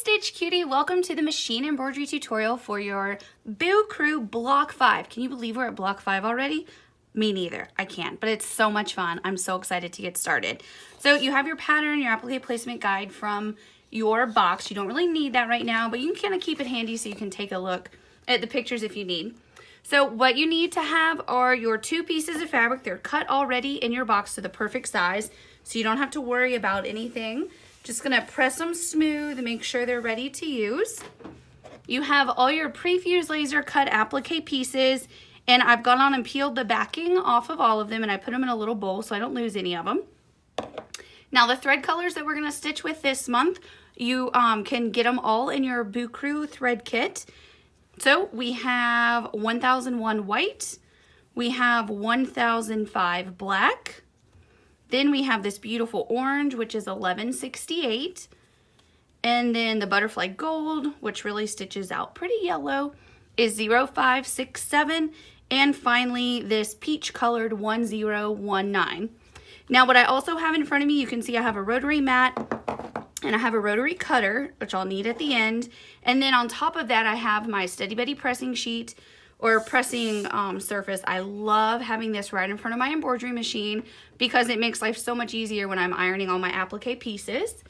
Stitch Cutie, welcome to the machine embroidery tutorial for your Boo Crew Block 5. Can you believe we're at Block 5 already? Me neither, I can't, but it's so much fun. I'm so excited to get started. So you have your pattern, your applique placement guide from your box. You don't really need that right now, but you can kind of keep it handy so you can take a look at the pictures if you need. So what you need to have are your 2 pieces of fabric. They're cut already in your box to the perfect size, so you don't have to worry about anything. Just gonna press them smooth and make sure they're ready to use. You have all your pre-fused laser cut applique pieces, and I've gone on and peeled the backing off of all of them, and I put them in a little bowl so I don't lose any of them. Now the thread colors that we're gonna stitch with this month, you can get them all in your Boo Crew thread kit. So we have 1001 white, we have 1005 black, then we have this beautiful orange, which is 1168. And then the butterfly gold, which really stitches out pretty yellow, is 0567. And finally, this peach colored 1019. Now, what I also have in front of me, you can see I have a rotary mat and I have a rotary cutter, which I'll need at the end. And then on top of that, I have my Steady Betty pressing sheet or pressing surface. I love having this right in front of my embroidery machine because it makes life so much easier when I'm ironing all my applique pieces.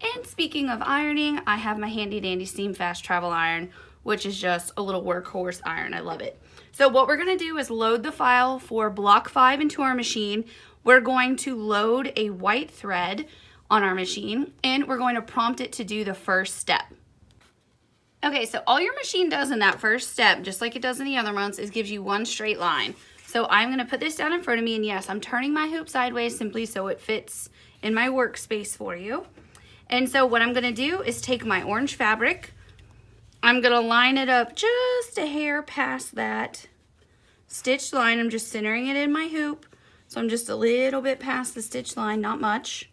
And speaking of ironing, I have my handy dandy steam fast travel iron, which is just a little workhorse iron. I love it. So what we're gonna do is load the file for block 5 into our machine. We're going to load a white thread on our machine, and we're going to prompt it to do the first step. Okay, so all your machine does in that first step, just like it does in the other months, is gives you one straight line. So I'm gonna put this down in front of me, and yes, I'm turning my hoop sideways simply so it fits in my workspace for you. And so what I'm gonna do is take my orange fabric, I'm gonna line it up just a hair past that stitched line. I'm just centering it in my hoop, so I'm just a little bit past the stitch line, not much.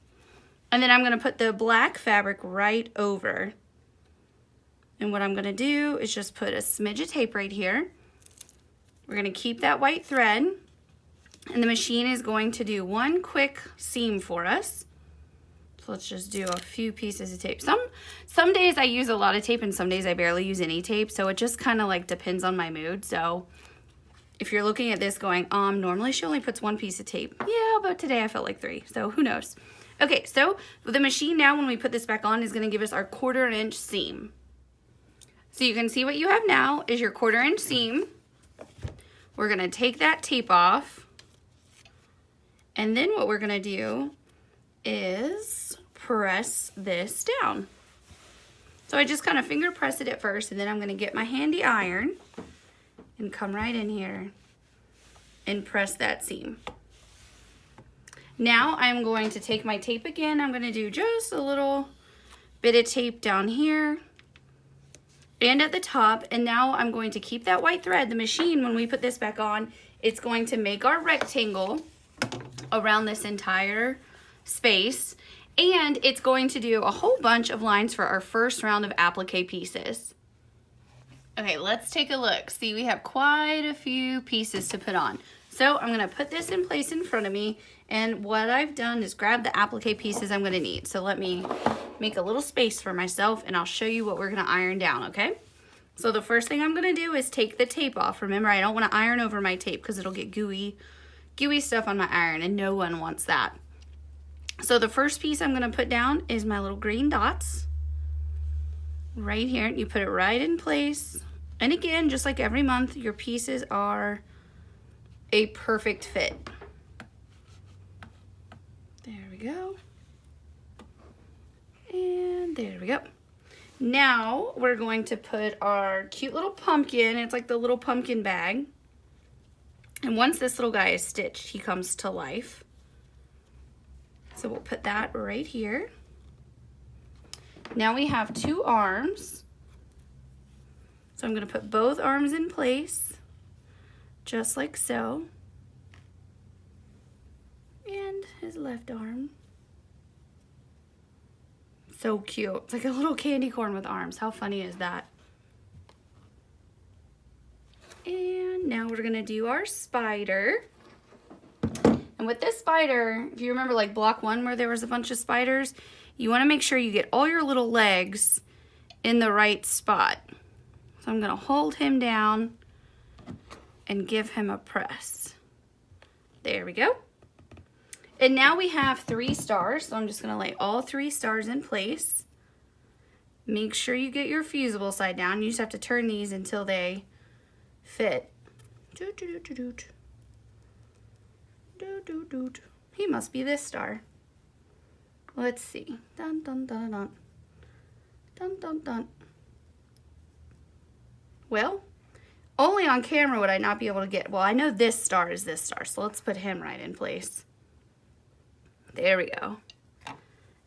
And then I'm gonna put the black fabric right over. And what I'm gonna do is just put a smidge of tape right here. We're gonna keep that white thread, and the machine is going to do one quick seam for us. So let's just do a few pieces of tape. Some days I use a lot of tape and some days I barely use any tape, so it just kind of like depends on my mood. So if you're looking at this going, normally she only puts 1 piece of tape. Yeah, but today I felt like 3, so who knows. Okay, so the machine now, when we put this back on, is gonna give us our 1/4 inch seam. So you can see what you have now is your 1/4 inch seam. We're gonna take that tape off. And then what we're gonna do is press this down. So I just kind of finger press it at first, and then I'm gonna get my handy iron and come right in here and press that seam. Now I'm going to take my tape again. I'm gonna do just a little bit of tape down here and at the top, and now I'm going to keep that white thread. The machine, when we put this back on, it's going to make our rectangle around this entire space, and it's going to do a whole bunch of lines for our first round of applique pieces. Okay, let's take a look. See, we have quite a few pieces to put on. So I'm gonna put this in place in front of me, and what I've done is grab the applique pieces I'm gonna need. So let me make a little space for myself, and I'll show you what we're gonna iron down, okay? So the first thing I'm gonna do is take the tape off. Remember, I don't wanna iron over my tape because it'll get gooey stuff on my iron, and no one wants that. So the first piece I'm gonna put down is my little green dots right here. You put it right in place. And again, just like every month, your pieces are a perfect fit. There we go. And there we go. Now we're going to put our cute little pumpkin. It's like the little pumpkin bag. And once this little guy is stitched, he comes to life. So we'll put that right here. Now we have 2 arms. So I'm gonna put both arms in place, just like so. And his left arm. So cute. It's like a little candy corn with arms. How funny is that? And now we're gonna do our spider. And with this spider, if you remember like block 1 where there was a bunch of spiders, you want to make sure you get all your little legs in the right spot. So I'm gonna hold him down and give him a press. There we go. And now we have 3 stars, so I'm just gonna lay all 3 stars in place. Make sure you get your fusible side down. You just have to turn these until they fit. Doot, doot, doot, doot. Doot, doot, doot. He must be this star. Let's see. Dun, dun, dun, dun. Dun, dun, dun. Well, only on camera would I not be able to get, well, I know this star is this star, so let's put him right in place. There we go.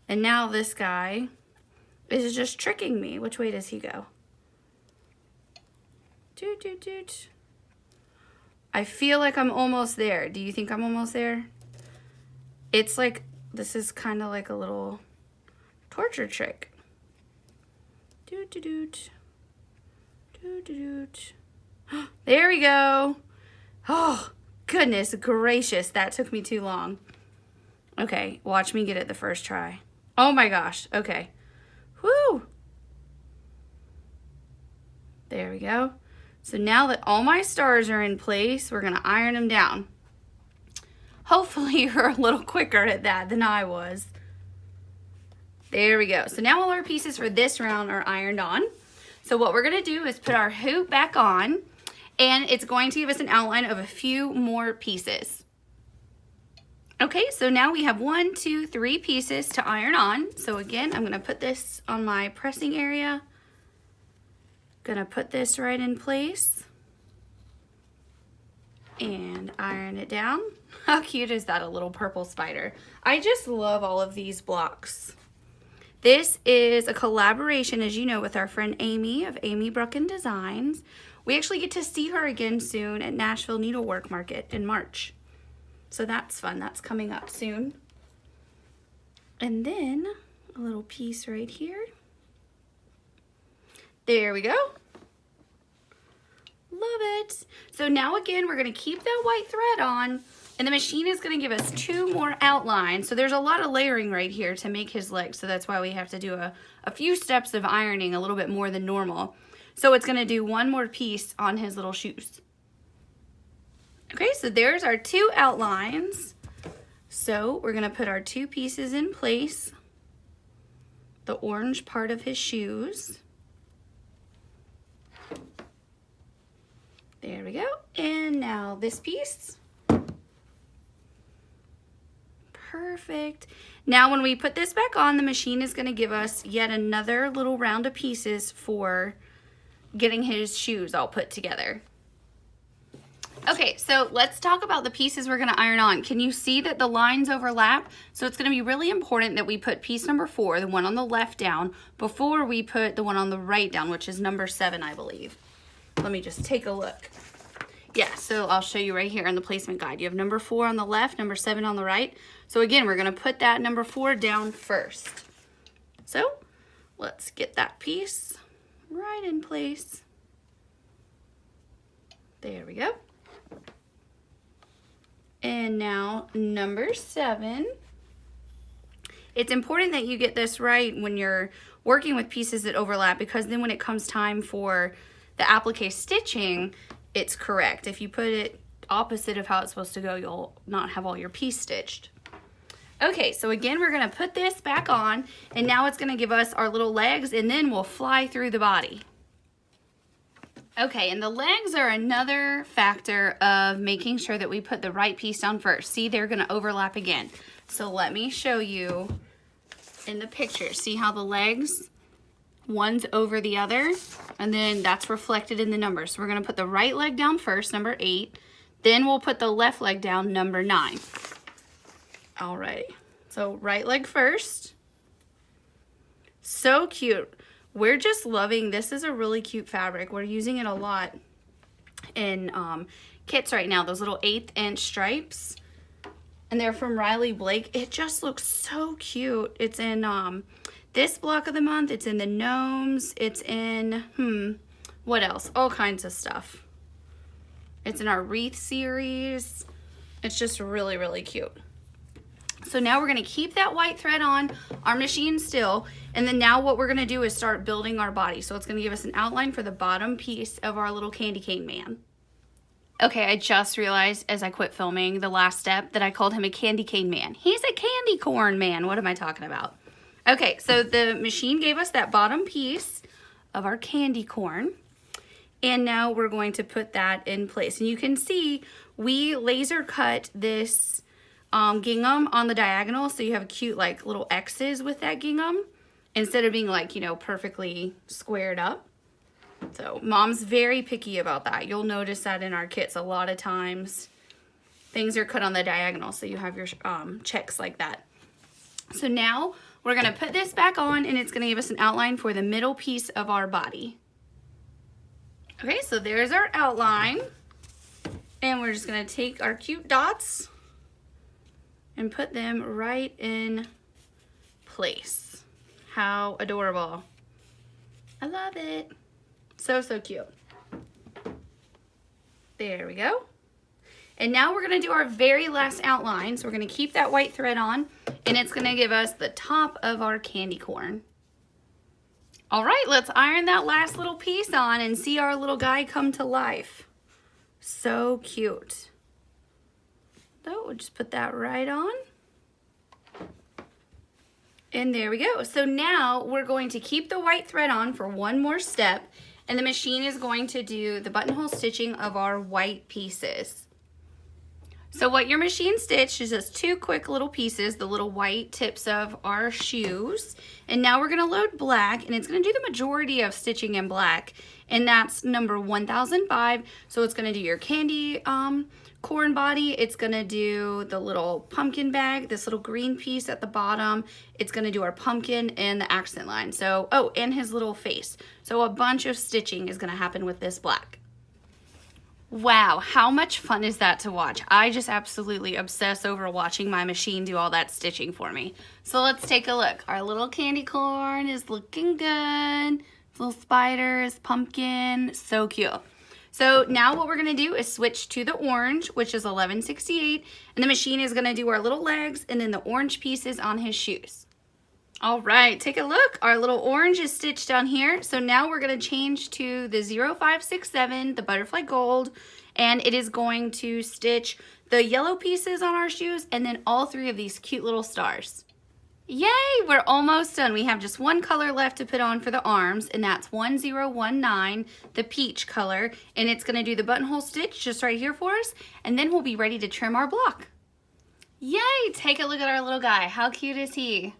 And now this guy is just tricking me. Which way does he go? Doot, doot, doot. I feel like I'm almost there. Do you think I'm almost there? It's like, this is kind of like a little torture trick. Doot, doot, doot. Doot, doot, doot. There we go. Oh, goodness gracious. That took me too long. Okay, watch me get it the first try. Oh my gosh. Okay. Whoo. There we go. So now that all my stars are in place, we're going to iron them down. Hopefully you're a little quicker at that than I was. There we go. So now all our pieces for this round are ironed on. So what we're going to do is put our hoop back on, and it's going to give us an outline of a few more pieces. Okay, so now we have 1, 2, 3 pieces to iron on. So again, I'm going to put this on my pressing area. Gonna put this right in place and iron it down. How cute is that, a little purple spider? I just love all of these blocks. This is a collaboration, as you know, with our friend Amy of Amy Brucken Designs. We actually get to see her again soon at Nashville Needlework Market in March. So that's fun, that's coming up soon. And then a little piece right here. There we go. Love it. So now again, we're going to keep that white thread on, and the machine is going to give us 2 more outlines. So there's a lot of layering right here to make his legs. So that's why we have to do a few steps of ironing, a little bit more than normal. So it's going to do 1 more piece on his little shoes. Okay, so there's our 2 outlines. So we're going to put our 2 pieces in place. The orange part of his shoes. There we go. And now this piece. Perfect. Now when we put this back on, the machine is going to give us yet another little round of pieces for getting his shoes all put together. Okay, so let's talk about the pieces we're going to iron on. Can you see that the lines overlap? So it's going to be really important that we put piece number 4, the one on the left, down before we put the one on the right down, which is number 7, I believe. Let me just take a look. Yeah, so I'll show you right here in the placement guide. You have number 4 on the left, number 7 on the right. So again, we're going to put that number 4 down first. So let's get that piece right in place. There we go. And now number 7. It's important that you get this right when you're working with pieces that overlap, because then when it comes time for the applique stitching, it's correct. If you put it opposite of how it's supposed to go, you'll not have all your piece stitched. Okay, so again, we're gonna put this back on, and now it's gonna give us our little legs, and then we'll fly through the body. Okay, and the legs are another factor of making sure that we put the right piece down first. See, they're gonna overlap again. So let me show you in the picture. See how the legs, one's over the other, and then that's reflected in the numbers. So we're gonna put the right leg down first, number 8, then we'll put the left leg down, number 9. All right, so right leg first. So cute. We're just loving, this is a really cute fabric. We're using it a lot in kits right now, those little 1/8 inch stripes. And they're from Riley Blake. It just looks so cute. It's in this block of the month. It's in the gnomes. It's in, what else? All kinds of stuff. It's in our wreath series. It's just really, really cute. So now we're gonna keep that white thread on our machine still, and then now what we're gonna do is start building our body. So it's gonna give us an outline for the bottom piece of our little candy cane man. Okay, I just realized as I quit filming the last step that I called him a candy cane man. He's a candy corn man. What am I talking about? Okay, so the machine gave us that bottom piece of our candy corn, and now we're going to put that in place. And you can see we laser cut this gingham on the diagonal, so you have cute like little X's with that gingham instead of being like, you know, perfectly squared up. So mom's very picky about that. You'll notice that in our kits a lot of times things are cut on the diagonal, so you have your checks like that. So now we're gonna put this back on, and it's gonna give us an outline for the middle piece of our body. Okay, so there's our outline, and we're just gonna take our cute dots and put them right in place. How adorable. I love it. So, so cute. There we go. And now we're gonna do our very last outline. So we're gonna keep that white thread on, and it's gonna give us the top of our candy corn. All right, let's iron that last little piece on and see our little guy come to life. So cute. So we'll just put that right on. And there we go. So now we're going to keep the white thread on for one more step, and the machine is going to do the buttonhole stitching of our white pieces. So what your machine stitched is just two quick little pieces, the little white tips of our shoes. And now we're gonna load black, and it's gonna do the majority of stitching in black. And that's number 1005. So it's gonna do your candy corn body. It's gonna do the little pumpkin bag, this little green piece at the bottom. It's gonna do our pumpkin and the accent line. So, oh, and his little face. So a bunch of stitching is gonna happen with this black. Wow, how much fun is that to watch? I just absolutely obsess over watching my machine do all that stitching for me. So let's take a look. Our little candy corn is looking good. Little spiders, pumpkin, so cute. So now what we're gonna do is switch to the orange, which is 1168, and the machine is gonna do our little legs and then the orange pieces on his shoes. All right, take a look. Our little orange is stitched down here. So now we're gonna change to the 0567, the butterfly gold, and it is going to stitch the yellow pieces on our shoes and then all three of these cute little stars. Yay, we're almost done. We have just one color left to put on for the arms, and that's 1019, the peach color, and it's gonna do the buttonhole stitch just right here for us, and then we'll be ready to trim our block. Yay, take a look at our little guy. How cute is he?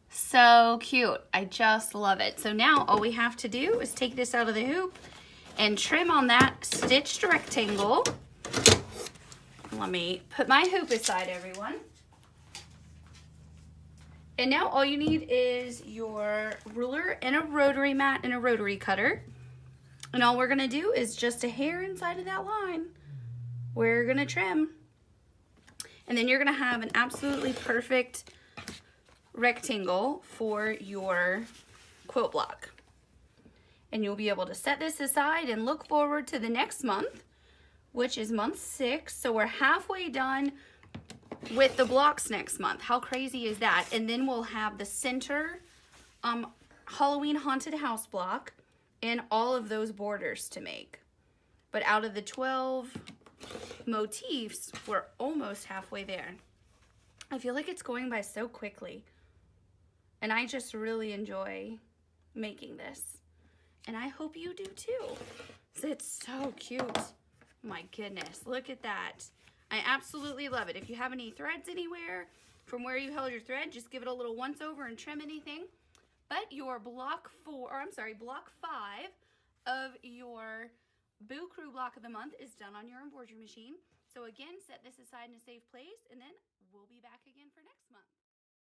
So cute. I just love it. So now all we have to do is take this out of the hoop and trim on that stitched rectangle. Let me put my hoop aside, everyone. And now all you need is your ruler and a rotary mat and a rotary cutter. And all we're gonna do is just a hair inside of that line. We're gonna trim. And then you're gonna have an absolutely perfect rectangle for your quilt block. And you'll be able to set this aside and look forward to the next month, which is month 6. So we're halfway done with the blocks next month. How crazy is that? And then we'll have the center Halloween haunted house block and all of those borders to make. But out of the 12 motifs, we're almost halfway there. I feel like it's going by so quickly. And I just really enjoy making this. And I hope you do too. It's so cute. My goodness, look at that. I absolutely love it. If you have any threads anywhere from where you held your thread, just give it a little once over and trim anything. But your block 5 of your Boo Crew block of the month is done on your embroidery machine. So again, set this aside in a safe place, and then we'll be back again for next month.